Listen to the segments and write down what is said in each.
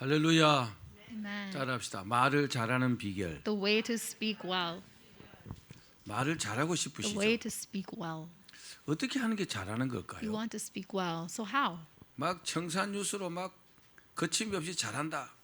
할렐루야. Amen. 따라합시다. 말을 잘하는 비결. The way to speak well. 말을 잘하고 The 싶으시죠? way to speak well. 어떻게 하는 게 잘하는 You 걸까요? want to speak well. So how? 막 청산 뉴스로 막 거침없이 잘한다.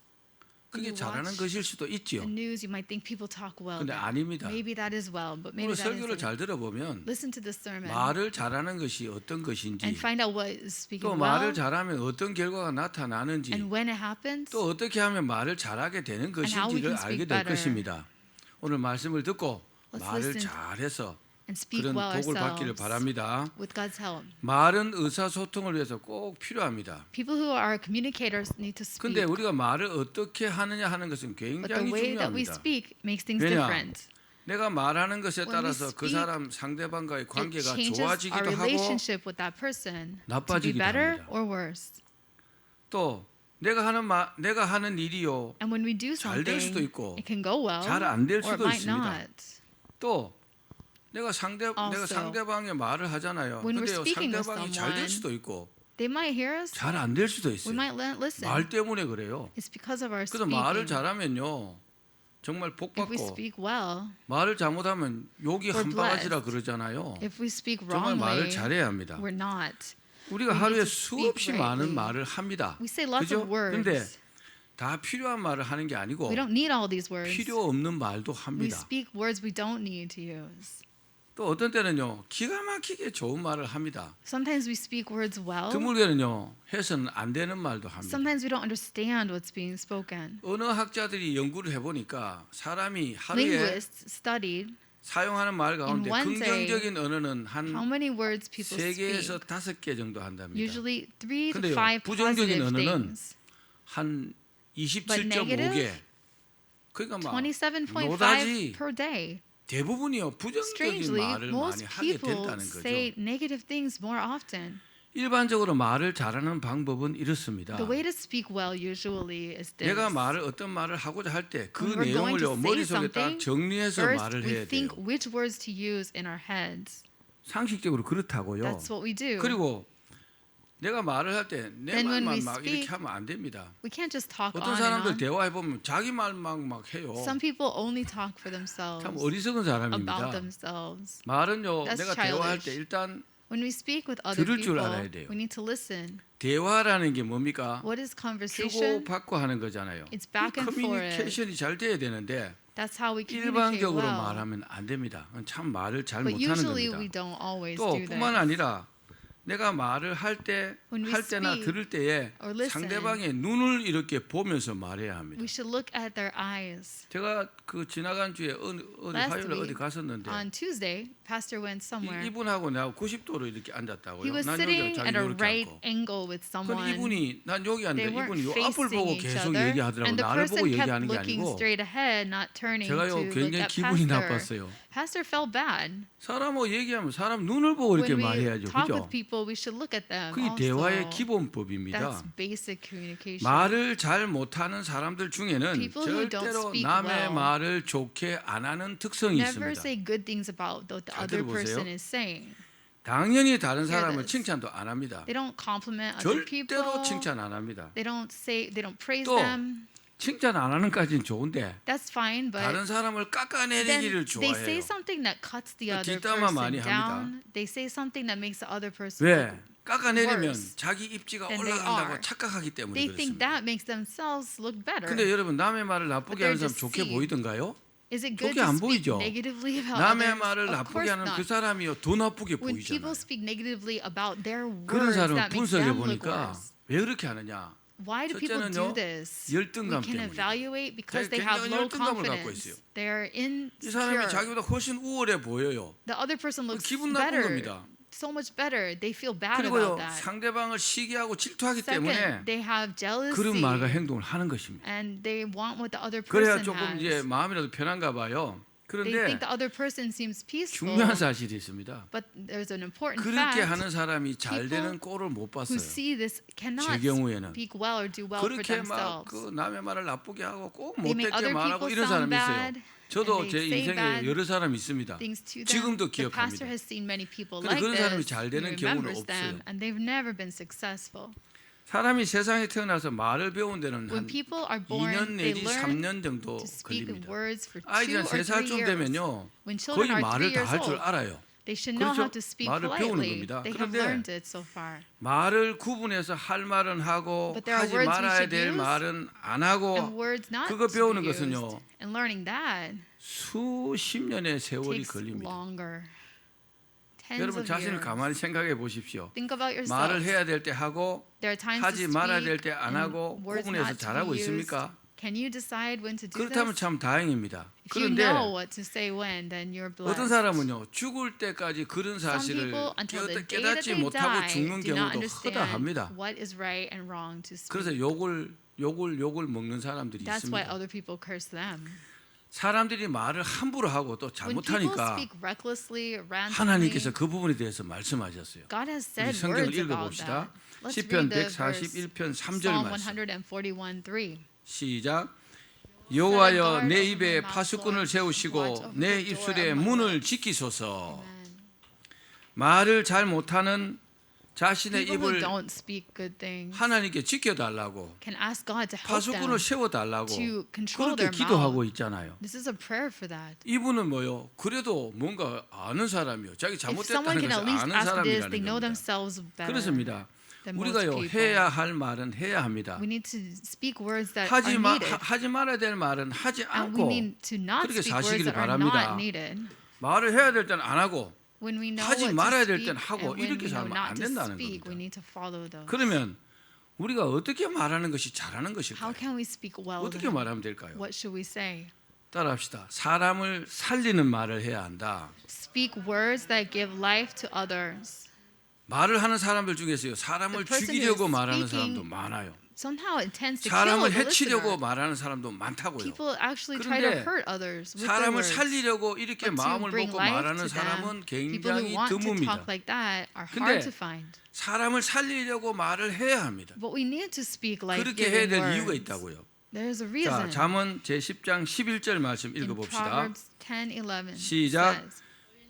그게 You 잘하는 watch 것일 수도 있지요. The news, you might think people talk well. 근데 there. 아닙니다. Maybe that is well, but maybe 오늘 that 설교를 isn't. 잘 들어보면 Listen to the sermon 말을 잘하는 것이 어떤 것인지, and find out what is speaking 또 well 말을 잘하면 어떤 결과가 나타나는지, and when it happens. 또 어떻게 하면 말을 잘하게 되는 how we 것인지를 can 알게 speak 될 better. 것입니다. 오늘 말씀을 듣고 Let's 말을 listen 잘해서 and speak 그런 well 복을 받기를 ourselves 바랍니다. with God's help. 말은 의사소통을 위해서 꼭 필요합니다. People who are communicators need to speak. 근데 우리가 말을 어떻게 하느냐 하는 것은 But the 굉장히 way that we 중요합니다. speak makes things 왜냐? different. 내가 말하는 것에 When we 따라서 그 speak, 사람 상대방과의 It 관계가 changes our 좋아지기도 하고 relationship with that person to be 나빠지기도 better 합니다. or worse. 또 내가 하는 일이요 And when we do 잘 될 수도 something, 있고 it can go well 잘 안 될 or it 수도 might 있습니다. not. 또 내가 Also, 상대방의 말을 하잖아요. when we're 근데 speaking with 상대방이 잘 될 someone, 수도 있고 They might hear us. 잘 안 될 수도 We 있어요. might listen. 말 때문에 그래요. It's because of our 그래서 speaking. 말을 잘하면요 정말 복 If we 받고 speak well, 말을 잘못하면 욕이 we're 한 바가지라 blessed. 그러잖아요. if we speak 정말 말을 wrongly, 잘해야 합니다. we're not. 우리가 we 하루에 need to speak 수없이 많은 rightly. 말을 합니다. We say lots 그죠? of words. 근데 다 필요한 말을 하는 게 아니고 We don't need all these words. 필요 없는 말도 We 합니다. speak words we don't need to use. 또 어떤 때는요 기가 막히게 좋은 말을 합니다. Sometimes we speak words well. 드물게는요 해서는 안 되는 말도 합니다. Sometimes we don't understand what's being spoken. 언어학자들이 연구를 해보니까 사람이 하루에 Linguists studied 사용하는 말 가운데 one day, 긍정적인 언어는 한 how many words people 3개에서 speak. 5개 정도 한답니다. Usually 3 to 근데요, 5 부정적인 positive 언어는 things. 한 But 27.5개. negative? 그러니까 막 27.5 노다지 per day. 대부분이요 부정적인 Strangely, 말을 많이 most 하게 people 된다는 거죠. say negative things more often. 일반적으로 말을 잘하는 방법은 이렇습니다. The way to speak well usually is this. 내가 어떤 말을 하고자 할 때 그 When we're going 내용을요 to say 머릿속에 딱 something, 정리해서 First, 말을 we 해야 돼요. think which words to use in our heads. 상식적으로 그렇다고요. That's what we do. 그리고 내가 말을 할 때 내 Then when 말만 we 막 speak, 이렇게 하면 안 됩니다. We can't just talk 어떤 on and 사람들 on. 대화해 보면 자기 말만 막 해요. Some people only talk for themselves, 참 어리석은 about 사람입니다. themselves. 말은요 That's 내가 대화할 때 childish. 일단 When we speak with other 들을 줄 people, 알아야 돼요. we need to listen. 대화라는 게 뭡니까? What is 주고 conversation? 받고 하는 거잖아요. It's back and forth. 커뮤니케이션이 잘 돼야 되는데 That's how we communicate 일방적으로 well. 말하면 안 됩니다. 참 말을 잘 But 못하는 usually we 겁니다. don't always 또 do that. 뿐만 아니라 내가 말을 할 When we 때나 speak 들을 때에 or listen, 상대방의 눈을 이렇게 보면서 말해야 합니다. We should look at their eyes. 제가 그 지나간 주에 어디 Last 화요일에 어디 week, 갔었는데 On Tuesday, Pastor went somewhere. 이분하고 내가 90도로 이렇게 앉았다고요. He was 난 sitting 여기랑 at 자기 a 이렇게 right 앉고. angle with 근데 someone. 이분이 난 여기 앉는데 They weren't 이분이 요 앞을 facing 보고 each 계속 other, 얘기하더라고. and the 나를 보고 person kept 얘기하는 게 looking 아니고 straight ahead, not turning to 제가요 look 굉장히 at 기분이 Pastor. 나빴어요. Pastor felt bad. 사람하고 얘기하면 사람 눈을 보고 이렇게 When we 말해야죠. talk 그죠? with people, we should look at them. 그게 Also. 대화의 기본법입니다. That's basic communication. 말을 잘 못하는 사람들 중에는 People who don't 절대로 speak 남의 well 말을 좋게 안 하는 특성이 Never 있습니다. say good things about what the 잘 other 들어보세요. person is saying. 당연히 다른 사람을 this. 칭찬도 안 합니다. They don't compliment other people. 절대로 칭찬 안 합니다. They don't praise 또 them. 칭찬 안 하는까지는 좋은데 That's fine, but 다른 사람을 then 깎아내리기를 they say 좋아해요. something that cuts the other 뒷담화 많이 person 합니다. down. They say something that makes the other person 왜? look 깎아내리면 worse 자기 입지가 than they 올라간다고 are. 착각하기 때문에 They think 그렇습니다. that makes themselves look better. 근데 여러분 남의 말을 But 나쁘게 they're 하는 사람 좋게 deceived. 보이던가요? Is it good 좋게 to 안 speak 보이죠. negatively about 남의 others? 말을 Of 나쁘게 course 하는 그 not. 사람이요 더 나쁘게 When 보이잖아요. people speak negatively about their 그런 words, 사람을 that makes 분석해 them look 보니까 worse. 왜 그렇게 하느냐? Why do people 첫째는요, do this? 열등감 We can 때문이에요. evaluate because they 굉장히 have low 열등감을 갖고 confidence. 있어요. They're 이 사람이 insecure. 자기보다 훨씬 우월해 보여요. The other person looks 기분 나쁜 better, 겁니다. so much better. They feel bad 그리고요 about that. 상대방을 시기하고 질투하기 때문에 Second, they have jealousy, 그런 말과 행동을 하는 것입니다. and they want what the other 그래야 person 조금 이제 has. 마음이라도 편한가 봐요. They 그런데 think the other person seems peaceful, 중요한 사실이 있습니다. but there's an important 그렇게 fact. 하는 사람이 잘 People 되는 꼴을 못 Who 봤어요. see this cannot 제 경우에는 speak well or do well for 그렇게 막 themselves. 그 남의 말을 나쁘게 하고 꼭 They make 못되게 other 말하고 people 이런 sound 사람이 있어요. bad, 저도 and 제 they say 인생에 bad 여러 사람이 있습니다. things to them. 지금도 The pastor 기억합니다. has seen many people 근데 like 그런 사람이 this. 잘 He 되는 경우는 remembers them, 없어요. and they've never been successful. 사람이 세상에 태어나서 말을 배운 데는 When 한 people are 2년 born, they 내지 learn 3년 정도 to speak 걸립니다. words for 2 아이들은 or 3 3살쯤 years. 되면요 When 거의 children are 3 말을 다 years 할 줄 old, 알아요. they should know how 그렇죠? to speak 말을 배우는 politely. 겁니다. They have 그런데 learned it so far. 말을 구분해서 할 말은 하고 But there are 하지 words we 말아야 should 될 use 말은 안 And 하고 words not 그거 to 배우는 be used. 것은요 And learning that 수십 년의 세월이 takes 걸립니다. longer. Tens 여러분 of 자신을 years. 가만히 생각해 보십시오. Think about 말을 yourself. 해야 될 때 하고 There are times 하지 to 말아야 speak 될 때 안 and 하고 words 구분해서 not to 잘하고 be used. 있습니까? Can you decide when to do 그렇다면 this? 참 다행입니다. If you 그런데 know what to say when, then you're 어떤 blessed. 사람은요 죽을 때까지 그런 Some 사실을 people, until the day that 깨닫지 they 못하고 die, 죽는 do not 경우도 허다합니다. understand what is right and wrong to 그래서 speak. 욕을 먹는 사람들이 That's why 있습니다. other people curse them. 사람들이 말을 함부로 하고 또 When people 잘못하니까 speak recklessly, randomly, 하나님께서 그 부분에 대해서 말씀하셨어요. God has 우리 said 성경을 words about 읽어봅시다. that. Let's 시편 read the verse. 141편 3절 Psalm 말씀. 141:3. 시작. 여호와여 내 입에 파수꾼을 세우시고 내 입술에 문을 지키소서. 말을 잘 못하는 자신의 People who 입을 don't speak good things 하나님께 지켜달라고 can ask God to help 파수꾼을 them. 세워달라고 to control 그렇게 their 기도하고 mouth. 있잖아요. This is a prayer for that. 이분은 뭐요? 그래도 뭔가 아는 사람이요. 자기 If someone 잘못됐다는 can at 것을 least 아는 ask this, 사람이라는 they know 겁니다. themselves better 그렇습니다. than most 우리가요 people. 해야 할 말은 해야 합니다. We need to speak words that are needed. 하지 말아야 될 말은 하지 And we 않고 need to not 그렇게 speak words 사시기를 that are 바랍니다. not needed. 말을 해야 될 때는 안 하고 When we know 하지 what 말아야 to 될 speak 땐 하고 and when 이렇게 we know 살면 안 not to 된다는 speak, 겁니다. we need to follow those. 그러면 우리가 어떻게 말하는 것이 잘하는 것일까요? How can we speak well? 어떻게 then? 말하면 될까요? What should we say? 따라합시다. 사람을 살리는 말을 해야 한다. Speak words that give life to others. 말을 하는 사람들 중에서요 사람을 The person 죽이려고 who is 말하는 speaking 사람도 많아요. Somehow it tends to kill 사람을 the 해치려고 listener. 말하는 사람도 많다고요. People actually try to 그런데 hurt others with their 사람을 words. 살리려고 이렇게 But to 마음을 bring 먹고 life 말하는 to them, 사람은 people who 굉장히 want to 드뭅니다. talk like that are 근데 hard to find. 사람을 살리려고 말을 해야 합니다. But we need to speak 그렇게 해야 life-giving 될 이유가 words. 있다고요. There's a 자, reason. 잠언 제10장 11절 말씀 In 읽어봅시다. Proverbs 10:11 시작. says,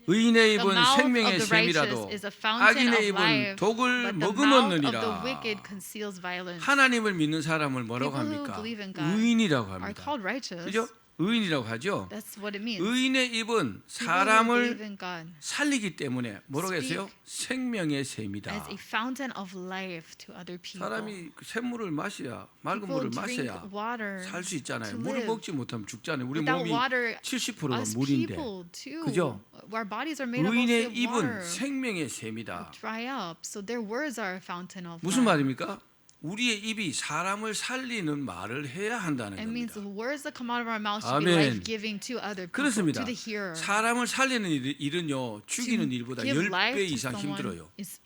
의인의 The 입은 mouth 생명의 of the righteous 샘이라도 is a fountain 악인의 of 입은 life, 독을 but the mouth of the 머금었느니라. wicked conceals violence. 하나님을 믿는 사람을 뭐라고 People who 합니까? believe in God 의인이라고 are 합니다. called righteous. 그죠? 의인이라고 하죠. That's what it means. 의인의 입은 People who believe 사람을 in God 살리기 때문에 뭐라고 Speak 했어요? 생명의 샘이다. as a fountain of life to other people. 사람이 그 샘물을 마셔야 맑은 People 물을 drink 마셔야 water 살 수 있잖아요. to 물을 live. 먹지 못하면 죽잖아요. 우리 Without 몸이 water, 70%가 us 물인데 people too. 그죠? Our bodies are made up 의인의 of 입은 water. 생명의 샘이다. Dry up, so their words are a fountain of 무슨 life. 말입니까? 우리의 입이 사람을 살리는 말을 해야 한다는 It means 겁니다. the words that come out of our mouth should be 아멘. life-giving to other people, 그렇습니다. to the hearer. 사람을 살리는 일은요 죽이는 To 일보다 give 10배 life to 이상 someone 힘들어요. is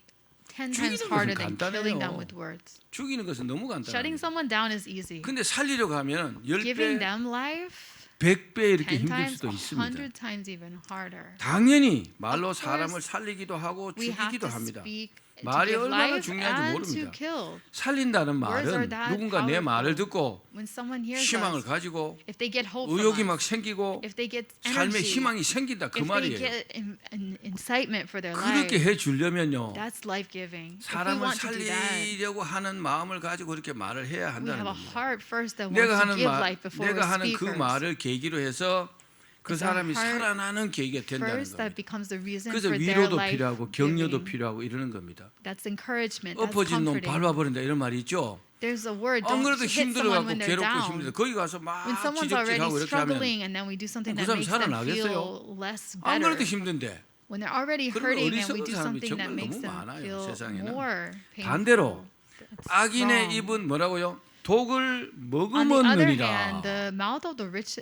10 죽이는 times 것은 harder than killing them 간단해요. with words. 죽이는 것은 너무 Shutting 간단합니다. someone down is easy. 근데 살리려고 하면 Giving 10배, them life, 100배 이렇게 10 힘들 times, 수도 있습니다. 100 times even harder. 당연히 말로 Of course, 사람을 살리기도 하고 We have 죽이기도 to 합니다. speak to 말이 give 얼마나 life 중요한지 and 모릅니다. to kill. 살린다는 Words are 말은 that 누군가 내 말을 powerful. 듣고 When someone hears 희망을 us, 가지고 if they get hope 의욕이 막 from us, 생기고 if they get 삶의 energy, 희망이 생긴다 그 if they 말이에요. get an incitement for their 그렇게 life, 해 주려면요 that's life-giving. If we 사람을 want to do that, 살리려고 하는 마음을 가지고 그렇게 말을 해야 we 한다는 have a 겁니다. heart first that 내가 wants to 하는 give 말, life before 내가 we're 하는 그 speakers. 말을 계기로 해서 그 It's our 사람이 heart 살아나는 계기가 된다는 First, that 겁니다. becomes the reason 그래서 for their 위로도 life 필요하고 격려도 giving. 필요하고 이러는 겁니다. That's encouragement. That's 엎어진 놈 comforting. 밟아버린다 이런 말이 있죠. There's a word. 안 Don't 그래도 hit someone 힘들어갖고 when they're 괴롭고 down. 힘들어. 거기 가서 막 When someone's already 지적질하고 이렇게 하면 struggling, and then we do something 그 that 사람 makes them 살아나겠어요? feel less 안 그래도 better. 힘든데 When they're already 그런 hurting, and we 어리석은 do 사람이 something that 정말 makes 너무 them 많아요, feel 세상에는. more painful. 반대로 That's 악인의 wrong. 입은 뭐라고요? 독을 On the other hand, 머금었느니라. the mouth of the rich,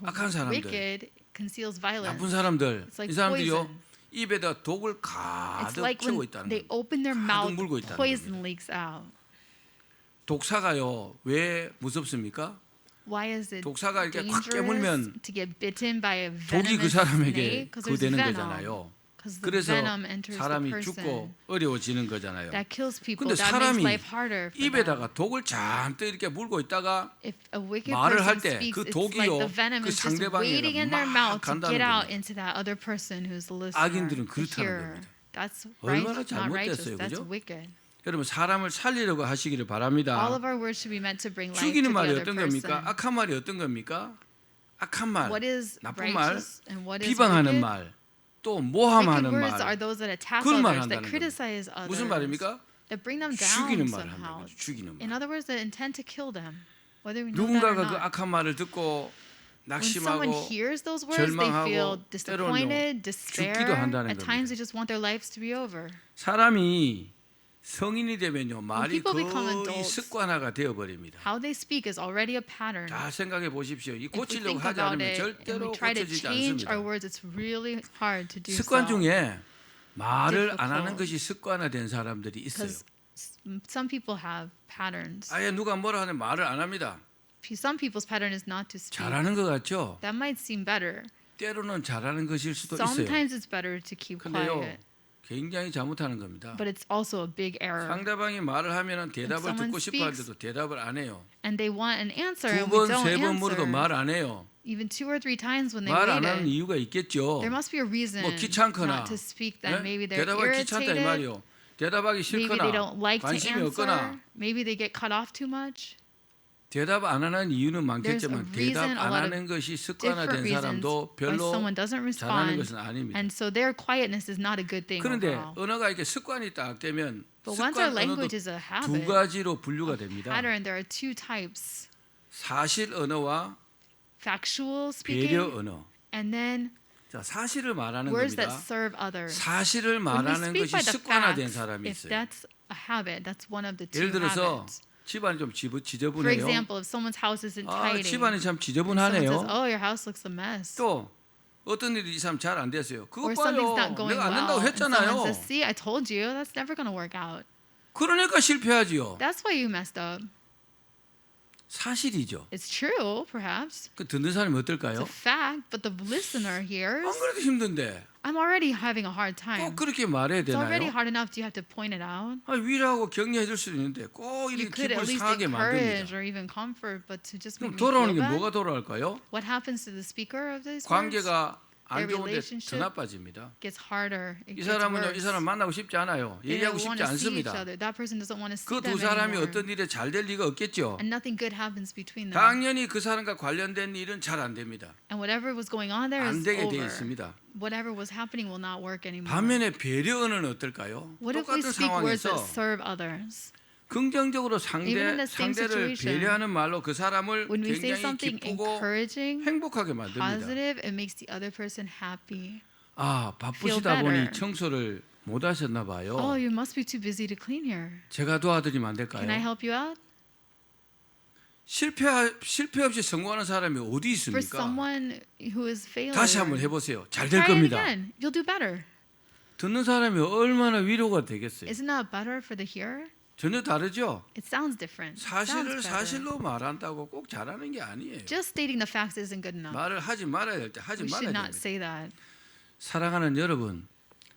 악한 사람들. wicked conceals violence. 나쁜 사람들 It's like 이 사람들이요 poison. 입에다 독을 It's 가득 like 채우고 when 있다는 they 거예요. open their 가득 mouth, 물고 있다는 poison 겁니다. leaks out. 독사가요 왜 무섭습니까? Why is it 독사가 이렇게 꽉 dangerous 깨물면 to get bitten by a 독이 그 venomous 사람에게 snake? Because 그 there's 되는 venom. 거잖아요. Because the 그래서 venom enters the 사람이 person. 죽고 어려워지는 거잖아요. That kills people. 근데 That makes 사람이 life harder for them. 입에다가 독을 잔뜩 이렇게 물고 있다가 If a wicked 말을 할 person 때 speaks, 그 it's like 독이요, the venom 그 is just 상대방에게 waiting in their 막 mouth to 간다는 get out 겁니다. into that other person who's the listener, 악인들은 the 그렇다는 hearer. 겁니다. That's 얼마나 right, not righteous. 잘못됐어요, That's 그죠? wicked. 여러분 사람을 살리려고 하시기를 All 바랍니다. of our words should be meant to bring life to 죽이는 the 말이 other 어떤 person. 겁니까? 악한 말이 어떤 겁니까? 악한 말, What is 나쁜 말, righteous and what is 비방하는 wicked? 말, 또 Wicked 모함하는 words 말. are those that attack 그걸 others, 말한다는 that 겁니다. criticize others, 무슨 말입니까? that bring them 죽이는 down 말을 한다는 somehow. 거죠. 죽이는 In 말. other words, that intend to kill them, whether we know that or 누군가가 그 not. 악한 말을 듣고 When someone 낙심하고 hears those words, they feel 절망하고 disappointed, 때로는 despair. 죽기도 한다는 At 겁니다. times, they just want their lives to be over. 사람이 성인이 되면요 말이 people become 거의 adults, 습관화가 되어 버립니다. How they speak is already a pattern. 자 생각해 보십시오. 이 If we 고치려고 think 하지 about 않으면 it and 절대로 we try to 고쳐지지 change our 않습니다. words, it's really hard to do 습관 so. 중에 말을 안 하는 difficult. 것이 습관화된 사람들이 있어요. Because some people have patterns. 아예 누가 뭐라 하는 말을 안 합니다. Some people's pattern is not to speak. 잘하는 것 같죠? That might seem better. 때로는 잘하는 것일 수도 있어요. Sometimes it's better to keep 근데요 quiet, 굉장히 잘못하는 겁니다. but it's also a big error. 상대방이 말을 하면은 대답을 someone 듣고 싶어 하는데도 대답을 안 해요. And they want an answer, 두 and we 번, don't 세 번 물어도 answer. 말 안 해요. Even 2 or 3 times when they 말 안 하는 waited, 이유가 있겠죠. there must be a reason 뭐 귀찮거나 not to speak. Then 네? maybe they're 대답하기 귀찮다 이 irritated. 말이요. 대답하기 Maybe 싫거나 they don't like to 관심이 answer. 없거나 Maybe they get cut off too much. 대답 안 하는 이유는 많겠지만 There's a 대답 reason, a 안 lot of 하는 것이 Different 습관화된 reasons 사람도 why 별로 someone doesn't 잘하는 respond, 것은 아닙니다. and so their quietness is not a good thing 그런데 overall. 언어가 이렇게 습관이 딱 되면 But once our 습관 언어도 language is a 두 habit, 가지로 분류가 됩니다. pattern, there are 2 types: 사실 언어와 factual 배려 speaking, 언어. and then 자, 사실을 말하는 words 겁니다. that serve others. 사실을 When we 말하는 speak 것이 by the 습관화된 facts, 사람이 if 있어요. that's a habit, that's one of the 2 예를 들어서 habits. 집안이 좀 For 지저분해요. example, if someone's house isn't 아, tidy, 집안이 참 someone says, 지저분하네요. "Oh, your house looks a mess," 또 어떤 일이 이 사람 잘 안 됐어요. 그거 or something's 봐요. not going 내가 안 well, 된다고 and someone 했잖아요. says, "See, I told you, that's never going to work out. 그러니까 실패하지요. That's why you messed up." 사실이죠. It's true, perhaps. 그 듣는 사람이 It's 어떨까요? a fact, but the listener hears, 안 그래도 힘든데 I'm already having a hard 꼭 time. 그렇게 말해야 It's already 되나요? hard enough. Do you have to point it out? 아, 위로하고 격려해 줄 수도 있는데 꼭 You 이렇게 could at 기분 least 상하게 encourage 만듭니다. or even comfort, but to just 그럼 make me 돌아오는 feel 게 뭐가 bad. 돌아올까요? What happens to the speaker of these words? 관계가 안 Their 좋은데 더 relationship 나빠집니다. Gets harder. It 이 gets 사람은요, 이 worse. 사람 만나고 싶지 않아요. They 얘기하고 don't want 싶지 to see each 않습니다. other. That person doesn't want to see 그 them 두 사람이 anymore. 어떤 일에 잘 될 리가 없겠죠. And nothing good happens between them. 당연히 그 사람과 관련된 일은 잘 안 됩니다. And whatever was going on there 안 is 되게 돼 over. 있습니다. Whatever was happening will not work anymore. 반면에 배려는 어떨까요? What if we 똑같은 speak words that 상황에서 serve others? 긍정적으로 Even in the same 상대를 situation, 배려하는 말로 그 사람을 When we say 굉장히 something 기쁘고 encouraging, 행복하게 만듭니다. positive, it makes the other person happy. 아, 바쁘시다 feel 보니 better. 청소를 못 하셨나 봐요. Oh, you must be too busy to clean here. 제가 도와드리면 안 될까요? Can I help you out? 실패 없이 성공하는 사람이 어디 For 있습니까? someone who is failing, 다시 한번 해보세요. 잘 될 try it 겁니다. again. You'll do better. 듣는 사람이 얼마나 위로가 되겠어요. Isn't that better for the hearer? 전혀 다르죠. It sounds different. It 사실을 sounds better. 사실로 말한다고 꼭 잘하는 게 아니에요. Just stating the facts isn't good enough. 말을 하지 말아야 될 때 하지 We 말아야 should not 됩니다. say that. 사랑하는 여러분,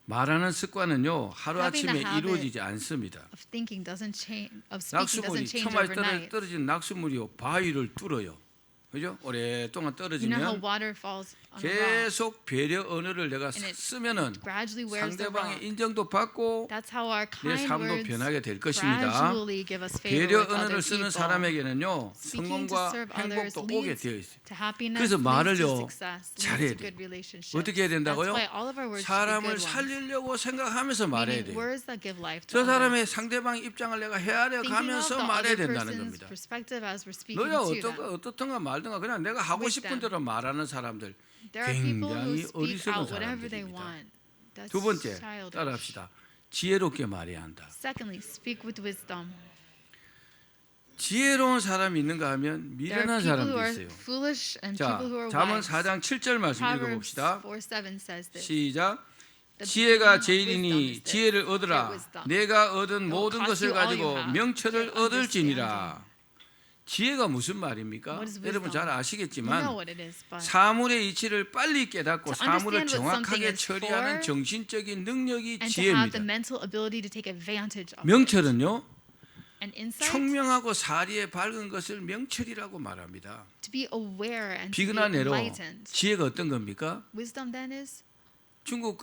말하는 습관은요 하루 Having 아침에 the habit 이루어지지 않습니다. Of thinking doesn't change. Of speaking 낙수물이 doesn't change 처마에 overnight. 떨어진 낙수물이요 바위를 뚫어요. 그죠? 오랫동안 You know how 떨어지면 water falls on a rock. 계속 배려 언어를 내가 And it 쓰면은 gradually wears the 상대방의 rock. 인정도 받고 That's how our 내 kind 삶도 words 변하게 될 것입니다. gradually give us favor 배려 with other 언어를 쓰는 people. 사람에게는요 Speaking to 성공과 serve others 행복도 오게 leads 되어 있어요. to happiness, 그래서 leads to 말을요, success, 잘해야 leads to 돼요. good relationships. 어떻게 해야 된다고요? That's why all of our words should be 사람을 good ones. 살리려고 생각하면서 말해야 Meaning 돼요. words that give life to 저 others. 사람의 상대방 입장을 내가 헤아려 Thinking of 가면서 the 말해야 other 된다는 person's 겁니다. perspective as we're speaking 너야 to them. 어떻든가 말든가 그냥 내가 하고 With 싶은 them. 대로 말하는 사람들 There are people who 굉장히 speak 어리석은 out whatever they 사람들입니다. want. That's 두 번째 childish. 따라합시다. 지혜롭게 말해야 한다. Secondly, speak with wisdom. 지혜로운 사람이 있는가 하면 There are 미련한 people who 사람도 are 있어요. foolish and 자, people who are 잠언 wise. 4장 7절 말씀 Proverbs 읽어봅시다. 4:7 says this. 시작. The 지혜가 beginning of wisdom 제일이니 is this. 지혜를 Get 얻으라. wisdom. 내가 얻은 will 모든 cost 것을 you all 가지고 you have. 명철을 Get 얻을지니라. 지혜가 무슨 말입니까? What is 여러분 wisdom? 잘 You know 아시겠지만 what it is, but 사물의 이치를 빨리 깨닫고 To 사물을 understand what something 정확하게 is 처리하는 for 정신적인 능력이 and to have 지혜입니다. the mental ability to take advantage of it. 명철은요 And insight, 총명하고 사리에 밝은 것을 명철이라고 말합니다. to be aware and to be 비근한 예로 enlightened. 지혜가 어떤 겁니까? Wisdom then is 중국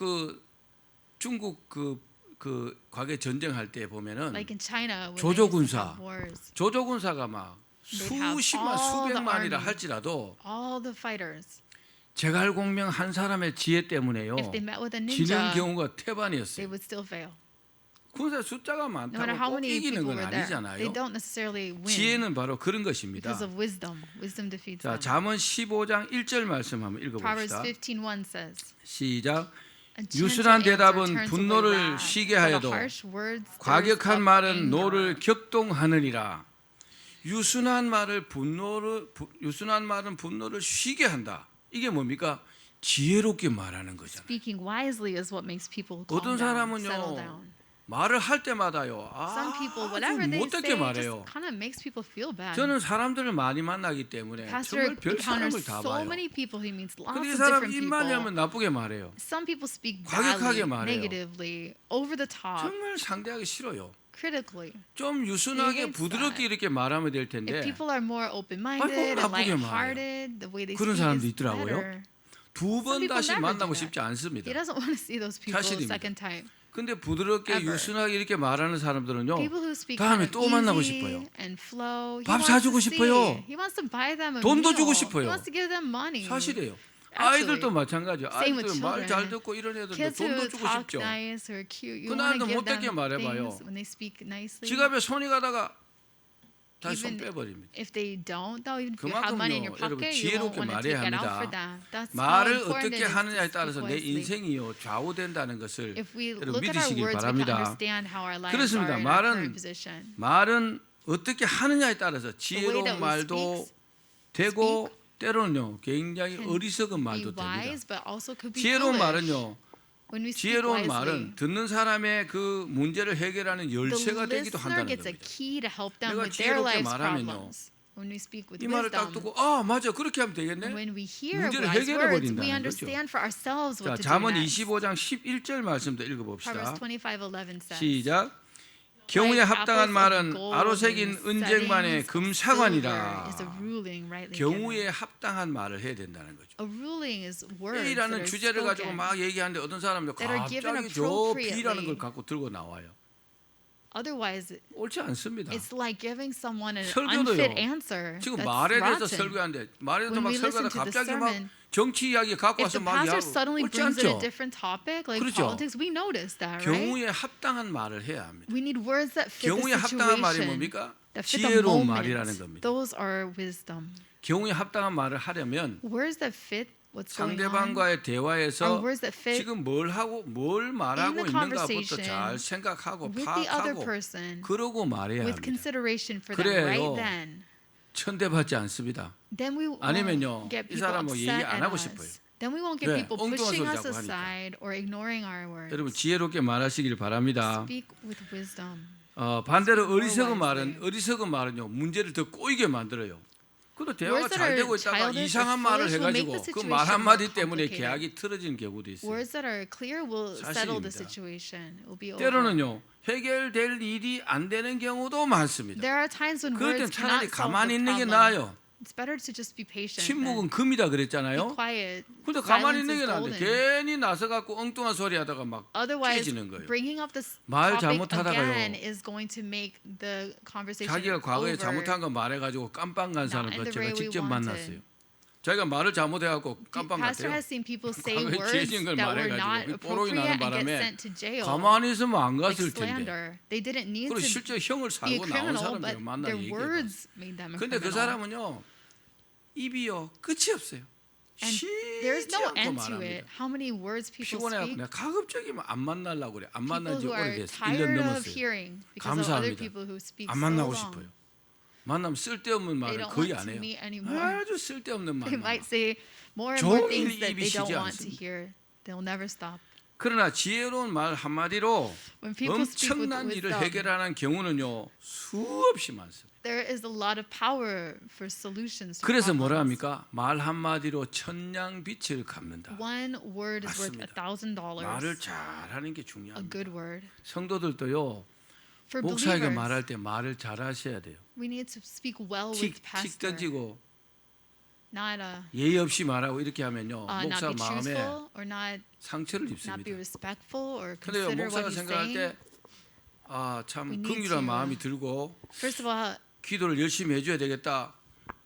그 그 과거 전쟁할 때 보면은 Like in China, when they used to 조조군사, have wars, 조조군사가 막 They'd have 수십만 all the 수백만이라 army. 할지라도 all the fighters, 제갈공명 한 사람의 지혜 때문에요. if they met with a 지는 ninja, 경우가 they 태반이었어요. would still fail. 군사 숫자가 No matter 많다고 how 꼭 many 이기는 people 건 were there, 아니잖아요. they don't necessarily win 지혜는 바로 그런 것입니다. because of wisdom. Wisdom defeats 자, them. 잠언 15장 1절 말씀 한번 Proverbs 읽어봅시다. 15:1 says, 시작. "A gentle 유순한 answer 대답은 turns away 분노를 wrath, 쉬게 but a 하여도 harsh word stirs 과격한 up 말은 anger." 노를 격동하느니라. 유순한 말은 분노를 쉬게 한다. 이게 뭡니까? 지혜롭게 말하는 거잖아요. Speaking wisely is what makes people 어떤 calm down, settle 사람은요 down. 말을 할 때마다요 Some people, 아주 whatever they 못되게 say, 말해요. just kind of makes people feel bad. 저는 사람들을 많이 만나기 때문에 Pastor 정말 별 사람을 encounters 다 so 봐요. many people. He meets lots 근데 이 of 사람 different 입만 people. 열면 나쁘게 말해요. Some people speak 과격하게 badly, 말해요. negatively, over the top, 정말 상대하기 싫어요. critically. 좀 유순하게 Against 부드럽게 that. 이렇게 말하면 될 If 텐데 people are more open-minded 아이고, and 나쁘게 light-hearted, the way they 그런 speak 사람도 is 있더라고요. better. 두 번 Some people 다시 never 만나고 do that. 싶지 않습니다. He doesn't want to see those people a 사실입니다. second time. 근데 부드럽게 Ever. 유순하게 이렇게 말하는 사람들은요 People who speak 다음에 kind of 또 만나고 easy 싶어요. and flow, he 밥 wants 사주고 to see. 싶어요. He wants to buy them a 돈도 meal. 주고 싶어요. He wants to give them money. 사실이에요. Actually, 아이들도 마찬가지예요. same with 아이들 말 잘 children. 듣고 이런 애들도 Kids 돈도 who 주고 talk 싶죠. nice or cute, you 그 want 나이도 to give 못되게 them 말해봐요. things when they speak nicely. 지갑에 손이 가다가 다시 손 Even 빼버립니다. if they don't, though, even if you have money in your 그만큼요, 여러분 pocket, you won't 지혜롭게 want to 말해야 take it out 합니다. for them. That's how 말을 important 어떻게 it is to 하느냐에 speak 따라서 내 wisely. 인생이요 좌우된다는 것을 If we 여러분 look at our 믿으시길 words, we can 바랍니다. understand how our lives 그렇습니다. are in our 말은 current position. 말은 어떻게 하느냐에 따라서 way 지혜로운 that we 말도 되고 때로는요 굉장히 can 어리석은 Be 말도 됩니다. wise, but also could be 지혜로운 foolish. 말은요 When we speak 지혜로운 wisely, 말은 듣는 사람의 그 문제를 해결하는 the 열쇠가 되기도 listener 한다는 gets a 겁니다. key to help them 내가 with their 지혜롭게 life's 말하면요. problems. When we speak with 이 말을 딱 wisdom, 듣고 아 맞아 그렇게 하면 되겠네. when we hear 문제를 wise 해결해 words, 버린다는 we 거죠. understand for ourselves 자 what to do 잠언 next. 25장 11절 말씀도 읽어봅시다. Proverbs 25:11 says, 시작. 경우에 Like 합당한 apples of 말은 gold 아로새긴 in 은쟁반의 settings of 금사관이라. silver is a ruling rightly 경우에 given. 합당한 말을 해야 된다는 거죠. A ruling is words that A라는 are 주제를 가지고 spoken. 막 얘기하는데 어떤 사람은 that are given 갑자기 저 appropriately. B라는 걸 갖고 들고 나와요. Otherwise, 옳지 않습니다. it's like giving someone an 설교도요. unfit answer. 지금 That's 말에 대해서 rotten. 설교하는데 말에 대해서 When 막 we listen 설교하다 to the 갑자기 막 sermon, 정치 이야기 갖고 If 와서 the 막 pastor 얘기하고 suddenly 옳지 brings in a 않죠? different topic, like 그렇죠. politics, we notice that, right? 경우에 합당한 말을 해야 합니다. We need words that fit the 경우에 합당한 말이 situation, 뭡니까? that fit the 지혜로운 moment. 말이라는 겁니다. Those are wisdom. 경우에 합당한 말을 하려면 Words that fit what's going on. 상대방과의 대화에서 are words that fit 지금 뭘 하고 뭘 말하고 in the 있는가부터 conversation 잘 생각하고 with the other 파악하고 person 그러고 말해야 with 합니다. consideration for them 그래요. right then. 천대받지 않습니다. Then we won't 아니면요, get 이 people 사람 뭐 얘기 upset 안 at 하고 us. 싶어요. Then we won't get 왜? people 엉뚱한 pushing 소리 us 자꾸 하니까. aside or ignoring our words. 여러분 지혜롭게 말하시길 바랍니다. Speak with wisdom. 반대로 more 어리석은 wisely. 말은요 문제를 더 꼬이게 만들어요. 그래도 대화가 Words that 잘 are 되고 있다가 childish 이상한 or 말을 foolish will make 해가지고 the 그 situation 말 한마디 more 때문에 complicated. 계약이 틀어지는 경우도 있어요. Words that are clear will settle the 사실입니다. situation. It will be over. 때로는요 해결될 일이 안 되는 경우도 많습니다. There are times when 그럴 땐 words 차라리 cannot solve 가만히 the 있는 게 problem. 나아요. It's better to just be patient. 침묵은 than 금이다 be 그랬잖아요. quiet. 근데 가만히 Silence 있는 is 게 나은데 golden. 괜히 나서 갖고 엉뚱한 소리 하다가 막 Otherwise, 찢어지는 거예요. bringing up this 말 topic 잘못하다가요. again is going to make the conversation 자기가 과거에 over. 잘못한 거 말해가지고 깜빵 간 사람 Not in the 제가 way we 직접 wanted. 만났어요. 자기가 말을 잘못해갖고 깜빵 Pastor 갔대요. has seen people say 과거에 words 죄진 걸 that were 말해가지고 not 그 뽀록이 나는 appropriate and get 바람에 sent to jail. 가만히 있으면 안 Like 갔을 텐데. slander. They didn't need 그리고 to 실제 형을 be a 살고 나온 criminal, 사람들 but 만나 their 얘기해봐. words made them a 근데 그 criminal. 사람은요 입이요 끝이 없어요. And there's 쉬지 no 않고 end to 말합니다. it. How many words people 피곤해갖고 speak? 내가 가급적이면 안 만나려고 그래. 안 People 만난 지 who are 오래됐어. 1년 tired of 넘었어요. hearing because of other 감사합니다. people who speak 안 so 만나고 long. 싶어요. 만나면 쓸데없는 They 말을 don't 거의 want 안 to 해요. meet anymore. 아주 쓸데없는 They 말만. might say more and more 종일 things that 입이 they don't 쉬지 want to 않습니다. hear. They'll never stop. 그러나 지혜로운 말 한마디로 When people speak with 엄청난 일을 wisdom, 해결하는 경우는요 수없이 많습니다. there is a lot of power for solutions. to 그래서 뭐라 problems. 합니까? 말 한마디로 천냥빛을 갚는다. One word is worth 맞습니다. $1,000. 말을 잘하는 게 A 중요합니다. good word. 성도들도요 For 목사에게 believers, 말할 때 말을 잘하셔야 돼요. we need to speak well 틱 with pastor. 던지고 not 예의 없이 말하고 이렇게 하면요 not 목사 be 마음에 truthful or 상처를 not be 입습니다. respectful or 근데요 consider 목사가 what he's 생각할 saying. 때참 We need 긍휼한 to, 마음이 들고 First of all, 기도를 열심히 해줘야 되겠다.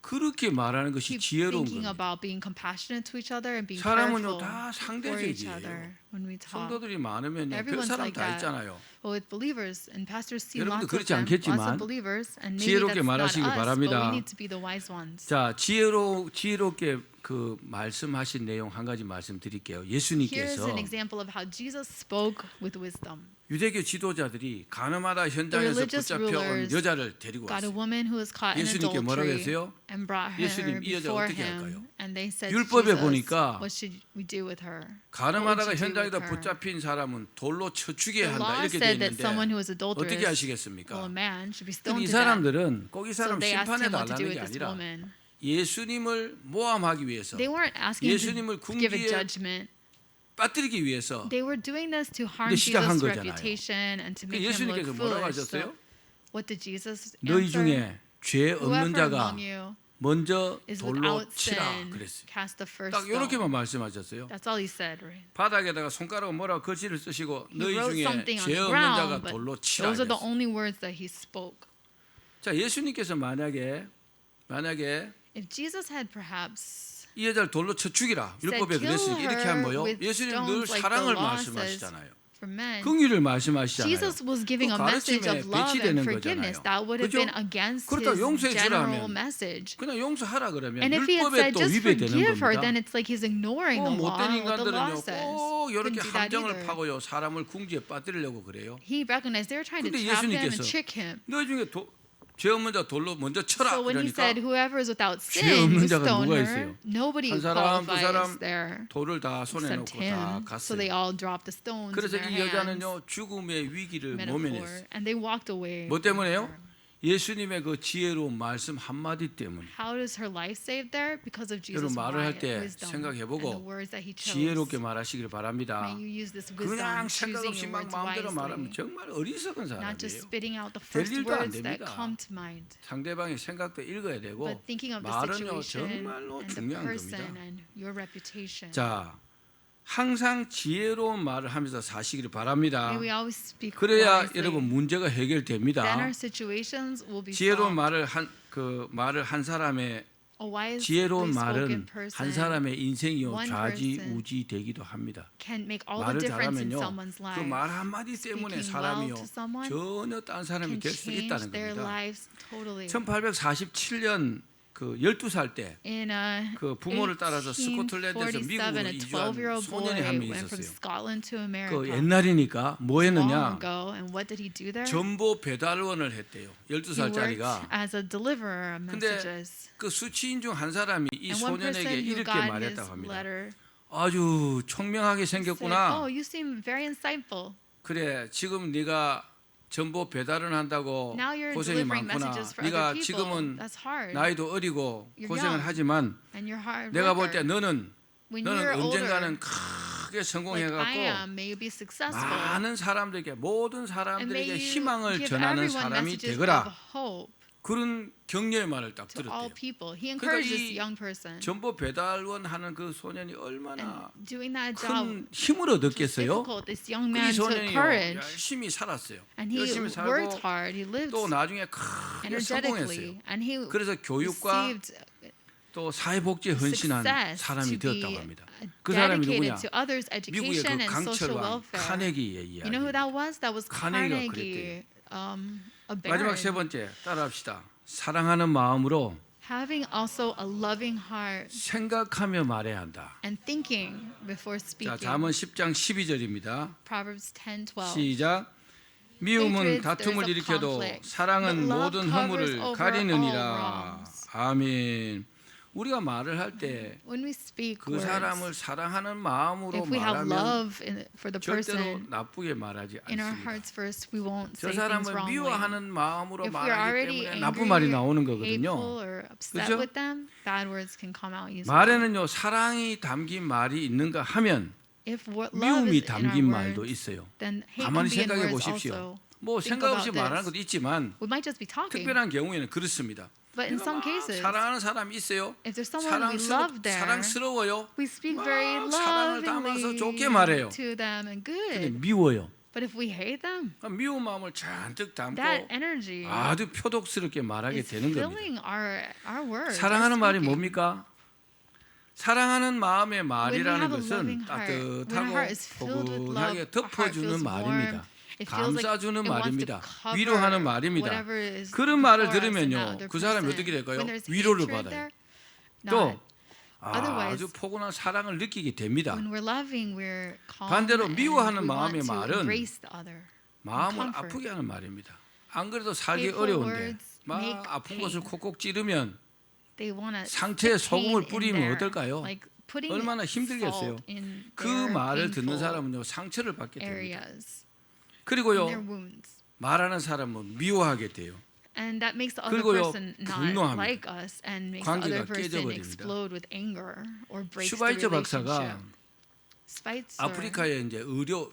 그렇게 말하는 것이 keep 지혜로운 thinking 겁니다. about being compassionate to each other and being 사람은요 careful 다 for each 상대적이에요. other when we talk. 성도들이 많으면요 별 Everyone's 사람 like 다 that. 있잖아요. Well, with believers and pastors see 여러분도 lots of 그렇지 them, lots 않겠지만 of believers, and maybe 지혜롭게 that's not 말하시기 us, but 바랍니다. we need to be the wise ones. 자 지혜롭게 그 말씀하신 내용 한 가지 말씀드릴게요. Here's 예수님께서 an example of how Jesus spoke with wisdom. 유대교 지도자들이 가늠하다 The 현장에서 religious 붙잡혀온 rulers 여자를 데리고 got a 왔어요. woman who was caught in 예수님께 뭐라고 adultery 했어요? and brought her 예수님, 이 여자 before 어떻게 할까요? him, and they said to 율법에 Jesus, 보니까 what should we do with her? 가늠하다가 What would you do 현장에다 with her? 붙잡힌 사람은 돌로 쳐 죽여야 The 한다 law 이렇게 돼 said that 있는데 someone who was 어떻게 adulterous, well, a 하시겠습니까? man should be 근데 이 stoned to death. 사람들은 꼭 이 So 사람 they asked 심판해 him what to 달라는 do 게 with this 아니라 woman. 예수님을 모함하기 위해서 They weren't asking him 예수님을 to give a 궁지에 judgment. 빠뜨리기 위해서 They were doing this to harm 근데 시작한 Jesus' 거잖아요. reputation and to 그 make him 예수님께서 look 뭐라고 foolish. 하셨어요? So what did Jesus 너희 answer? 중에 죄 없는 Whoever 자가 among you 먼저 is 돌로 without 치라 sin, 그랬어요. cast the first 딱 stone. 이렇게만 말씀하셨어요. That's all he said, right? 바닥에다가 손가락으로 뭐라고 글씨를 쓰시고 He 너희 wrote 중에 something on 죄 the 없는 자가 ground, but 돌로 치라 those are the 이랬어요. only words that he spoke. 자 예수님께서 만약에 If Jesus had perhaps 이 여자를 돌로 쳐 죽이라 율법에 said, 그랬으니까 "Kill 이렇게 her 하면 뭐요? with 예수님 늘 stones like 사랑을 the law says 말씀하시잖아요. for men, 긍휼을 말씀하시잖아요. Jesus was giving 그 a message 가르침에 of love and 배치되는 forgiveness. 거잖아요. That would have 그죠? been against 그렇다고 his 용서해 주라 general 하면 message. 그냥 용서하라 그러면 And if he had 율법에 said 또 just 위배되는 forgive her, then 겁니다. it's like he's ignoring 꼭 the law, 못된 what the law 인간들은요 says. 꼭 이렇게 Couldn't do that 함정을 either. 파고요 사람을 궁지에 빠뜨리려고 그래요. He recognized they were trying to 근데 trap him and 예수님께서 trick him. 너희 중에 죄 없는 자 돌로 먼저 쳐라 So when he 그러니까 said whoever is without 죄 sin, 없는 you 자가 stone 누가 her. 있어요? Nobody 한 사람, 두 사람 qualifies there 돌을 다 손에 except 놓고 다 him. So they 갔어요. all dropped the stones in 그래서 their 이 hands. 여자는요 죽음의 위기를 Metaphor. 모면했어요. And they walked away. 뭐 때문에요? 예수님의 그 지혜로운 말씀 한마디 때문에. How is her life saved there? Because of Jesus' 여러분 말을 할 때 wisdom 생각해보고 and the words that he chose. 지혜롭게 말하시길 바랍니다. May you use this wisdom, 그냥 생각 choosing 없이 your 막 words 마음대로 말하면 wisely, 정말 어리석은 not just 사람이에요. spitting out the 될 first 일도 안 words that 됩니다. come to mind, 상대방의 생각도 읽어야 되고 but thinking of the 말은요 situation 정말로 and the 중요한 person 겁니다. and your reputation. 자, 항상 지혜로운 말을 하면서 사시기를 바랍니다. May we always speak 그래야 wisely. 여러분 문제가 Then 해결됩니다. our situations will be 지혜로운 solved. 말을 한 사람의 A wisely 지혜로운 spoken 말은 person 한 사람의 인생이요 one 좌지우지 되기도 합니다. can make all the 말을 difference in 잘하면요 someone's life. 그 말 한마디 때문에 Speaking 사람이요 well to someone 전혀 딴 사람이 can 될 수 change 있다는 their 겁니다. lives totally. 1847년 그 12살 때 In 그 부모를 따라서 스코틀랜드에서 1847, 미국으로 a 이주한 12-year-old 소년이 boy 한 명 went from 있었어요. Scotland to 그 America 옛날이니까 뭐 long 했느냐? ago, and what did he do there? 전보 배달원을 했대요. He worked 12살짜리가. as a deliverer of 근데 messages. 그 수치인 중 한 사람이 이 And one 소년에게 person who 이렇게 got his 말했다고 합니다. letter 아주 총명하게 said, 생겼구나. "Oh, you seem very insightful. 그래 지금 네가 전보 배달을 한다고 Now you're 고생이 delivering 많구나. messages for 네가 other people. 지금은 That's hard. 나이도 어리고 You're 고생을 young. 하지만 And you're hard 내가 볼 때 worker. 너는 When you're 언젠가는 older, 크게 like I 성공해갖고 am, may you be successful. 많은 사람들에게 모든 And may 사람들에게 you 희망을 give 전하는 everyone 사람이 messages of 되거라. hope 그런 격려의 말을 딱 to all 들었대요. people. He 그러니까 encouraged this 이 young person. 전보 배달원 하는 그 소년이 얼마나 And doing that job 큰 힘을 was 얻었겠어요? difficult. This young 그 man 이 took 소년이 courage. 열심히 살았어요. And he 열심히 worked 살고 hard. He lived 또 나중에 크게 성공했어요. energetically. And he 그래서 교육과 received 또 사회복지에 헌신한 success 사람이 to be 되었다고 합니다. 그 사람이 누구냐? dedicated to others' 미국의 education 그 and social 강철왕 welfare. 카네기의 You know who 이야기. that was? That was 카네기가 Carnegie, a 마지막 세 baron. 번째 따라합시다. 사랑하는 마음으로 Having also a loving heart 생각하며 말해야 한다. and thinking before 자, speaking. 잠언 10장 12절입니다. Proverbs 10:12. 시작. 미움은 Hatred, 다툼을 there is a 일으켜도 conflict, 사랑은 but love 모든 covers 허물을 over 가리느니라. all wrongs. 아멘. 우리가 말을 할 때 When we speak 그 words, 사람을 사랑하는 마음으로 if we have 말하면 love for the 절대로 person 나쁘게 말하지 in our 않습니다. hearts first, we won't 저 say things 사람을 wrongly. 미워하는 마음으로 If we're 말하기 already 때문에 angry, 나쁜 말이 나오는 hateful, 거거든요. or upset 그죠? with them, bad words can come out easily. 말에는요 사랑이 담긴 말이 있는가 하면 If love 미움이 is in 담긴 our 말도 words, 있어요. then hate 가만히 can be in 생각해 words 보십시오. also. 뭐 think 생각 없이 about 말하는 this. 것도 있지만 We might just be talking. 특별한 경우에는 그렇습니다. But in 내가 some 막 cases, 사랑하는 사람이 있어요. if there's someone we love there, 사랑스러워요. we speak very 막 사랑을 담아서 lovingly 좋게 말해요. to them and 근데 good. 미워요. But if we hate them, 미운 마음을 잔뜩 담고 that energy 아주 표독스럽게 말하게 is 되는 겁니다. filling our words. 사랑하는 our 말이 speaking. 뭡니까? 사랑하는 마음의 When we 말이라는 have a loving 것은 heart, when our 따뜻하고 heart is filled with love, 포근하게 our heart 덮어주는 feels 말입니다. warm. It feels like 감싸주는 it wants to 말입니다. cover 위로하는 말입니다. whatever is 그런 말을 before us and 들으면요, now 그 사람이 other 어떻게 person. 될까요? When there's 위로를 hatred 받아요. there, 또 not. Otherwise, 아주 포근한 사랑을 느끼게 됩니다. when we're loving, we're calm 반대로 and 미워하는 we want 마음의 to 말은 embrace the other. 마음을 comfort. 아프게 하는 말입니다. 안 그래도 살기 Hateful 어려운데 words 막 make 아픈 pain. 곳을 콕콕 찌르면 They want to 상처에 소금을 뿌리면 어떨까요? Like putting 얼마나 힘들겠어요. salt in 그 their 말을 듣는 painful 사람은요, 상처를 받게 됩니다. areas, in their 그리고요, wounds. 말하는 사람은 미워하게 돼요. And that makes the other 그리고요, person not 분노합니다. like us and makes the other 관계가 person 깨져버립니다. explode with anger or breaks the 슈바이처 박사가 relationship. Schweitzer 아프리카의 이제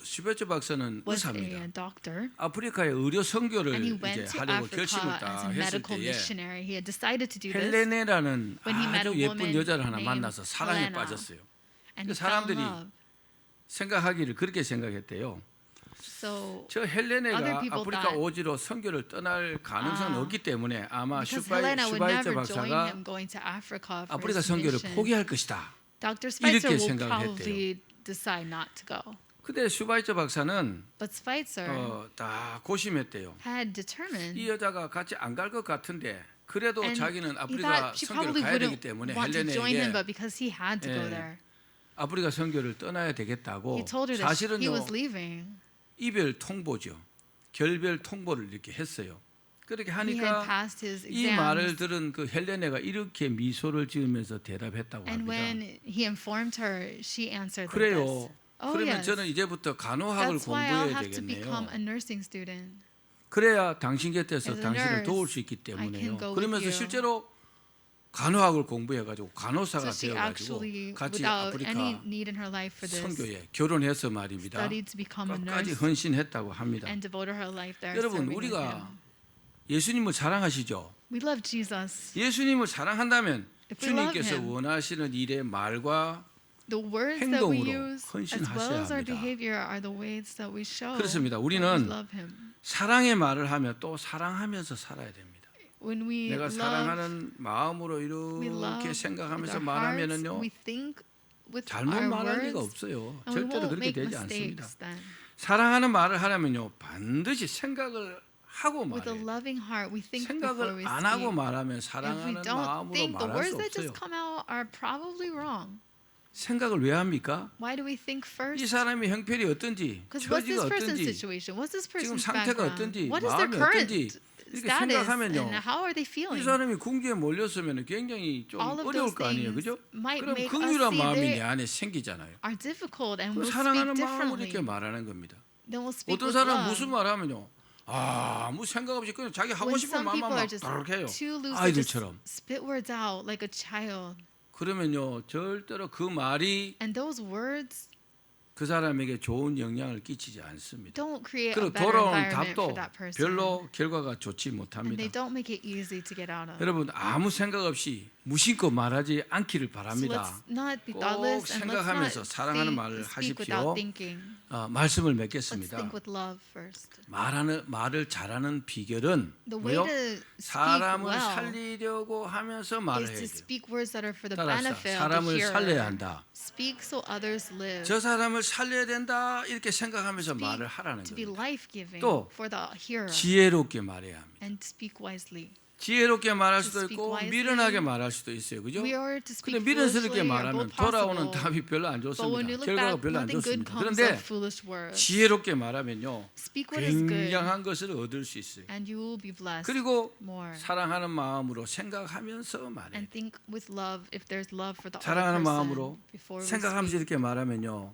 슈베츠 박사는 was 의사입니다. a doctor 아프리카의 의료 선교를 and he 이제 went to 하려고 Africa 결심을 as 딱 a 했을 medical 때에 missionary. He had decided to do this 헬레네라는 when he met 아주 a 예쁜 woman 여자를 하나 named 만나서 사랑에 Helena. 빠졌어요. and 그 he fell in 사람들이 love. 생각하기를 그렇게 생각했대요. So 저 Other 헬레네가 people 아프리카 thought, 오지로 선교를 떠날 가능성은 없기 때문에 아마 because Helena would 슈바이처 never join 박사가 him going to Africa for 아프리카 his 선교를 mission, 포기할 것이다. Dr. Schweitzer 이렇게 will 생각을 probably decide not to go. 근데 슈바이처 박사는 But Schweitzer 딱 고심했대요. had determined 이 여자가 같이 안 갈 것 같은데 그래도 and 자기는 he 아프리카 thought she 선교를 probably 가야 되기 wouldn't 때문에 want to join him, 헬레네에게 but because he had to go 예, there, 아프리카 선교를 떠나야 되겠다고 he told her that he 사실은요 was leaving. 이별 통보죠. 결별 통보를 이렇게 했어요. 그렇게 He had 하니까 passed his 이 말을 exams, 들은 그 헬레네가 이렇게 미소를 지으면서 대답했다고 and 합니다. when he informed her, she answered like 그래요. this. Oh 그러면 yes, 저는 이제부터 간호학을 that's why I'll 공부해야 have to become 되겠네요. a nursing student. 그래야 당신 곁에서 As a 당신을 nurse, 도울 수 있기 I can 때문에요. go with 그러면서 you. 실제로 간호학을 공부해가지고 So 간호사가 she 되어가지고 actually, 같이 without 아프리카 any need in her life for this, 선교에 결혼해서 말입니다. studied to become a 끝까지 nurse 헌신했다고 합니다. and devoted her life there 여러분 serving with 우리가 him. 예수님을 사랑하시죠? We love Jesus. 예수님을 사랑한다면 If we love 주님께서 him, 원하시는 일의 말과 The words that we 행동으로 use, as well 헌신하셔야 as our 합니다. behavior, are the ways that we show 그렇습니다. that 우리는 we love Him. 사랑의 말을 하면 또 사랑하면서 살아야 됩니다. When we 내가 love, 사랑하는 마음으로 we love 이렇게 with 생각하면서 our hearts, 말하면은요 we think with 잘못 our 말할 리가 words, 없어요. and we 절대로 won't 그렇게 make 되지 않습니다. mistakes then. 사랑하는 말을 하려면요 반드시 생각을 하고 With a 말해요. loving heart, we think before 생각을 we 안 하고 speak. 말하면 If we 사랑하는 don't 마음으로 think, the 말할 words 수 that 없어요. just come out are probably wrong. 생각을 왜 합니까? Why do we think 이 first? 사람이 형편이 어떤지, Because what's this 처지가 person's 어떤지, situation? What's this 지금 person's 상태가 background? 어떤지, What is their 마음이 current 어떤지 이렇게 status? 생각하면요. And how are they 이 feeling? 사람이 궁지에 몰렸으면 굉장히 좀 All of 어려울 those 거 아니에요, things 그죠? might 그럼 make us 긍휼한 see 마음이 내 they 안에 생기잖아요. are difficult and 그 we'll 사랑하는 speak 마음으로 differently. 이렇게 말하는 겁니다. Then we'll speak 어떤 with 사람 love. 무슨 말하면요, 아무 생각 없이 그냥 자기 하고 When 싶은 some people 마음만 are just 그렇게 해요. too loose, they just 아이들처럼. spit words out like a child. 그러면요 절대로 그 말이 And those words 그 사람에게 좋은 영향을 끼치지 않습니다. don't create a 그리고 better 돌아온 environment for 답도 that person. 별로 결과가 좋지 And 못합니다. they don't make it easy to get out of. 여러분 아무 생각 없이 무심코 말하지 않기를 So 바랍니다. let's not be 꼭 thoughtless and let's 생각하면서 not 사랑하는 말을 speak 하십시오. without thinking. 말씀을 Let's 맺겠습니다. think with love first. 말을 잘하는 비결은 The way 뭐요? to speak 사람을 well 살리려고 하면서 말을 is 해야 to 돼요. speak words that are for the 따라서 benefit of the 사람을 살려야 hearer. 한다. Speak so others live. 저 사람을 살려야 된다 이렇게 생각하면서 Speak 말을 하라는 to be 겁니다. life-giving 또 for the hearer 지혜롭게 말해야 합니다. and speak wisely. 지혜롭게 말할 To 수도 speak 있고 wisely. 미련하게 말할 수도 있어요, 그죠? We are to speak 근데 미련스럽게 foolishly or 말하면 both 돌아오는 possible. 답이 별로 안 But when you 좋습니다. look 결과가 back, 별로 안 nothing good 좋습니다. comes 그런데 of foolish words. 지혜롭게 말하면요, Speak what is good, 굉장한 것을 얻을 수 있어요. and you will be blessed 그리고 more. 사랑하는 마음으로 생각하면서 말해요. And think with love, if there's love for the other 사랑하는 person, 마음으로 before we 생각하면서 speak. 이렇게 말하면요,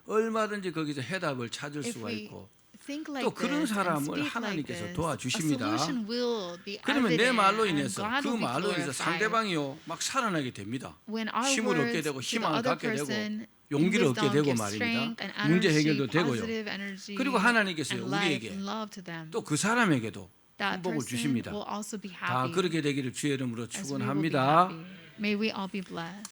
얼마든지 거기서 해답을 찾을 If 수가 we 있고, think like 또 그런 this and 사람을 speak like 하나님께서 this, 도와주십니다. a solution will be 그러면 내 evident 말로 and 인해서 God 그 will be 말로 인해서 glorified. 상대방이요 막 살아나게 됩니다. When our 힘을 얻게 words 되고 to the 희망을 other 갖게 되고 person 용기를 얻게 wisdom 되고 gives 말입니다. strength and 문제 energy, 해결도 되고요. positive energy, 그리고 하나님께서요, and life 우리에게 and love to them. 또 그 사람에게도 That 행복을 person 주십니다. will also be 다 happy. 그렇게 되기를 주의 이름으로 as we will be 축원합니다. happy. May we all be blessed.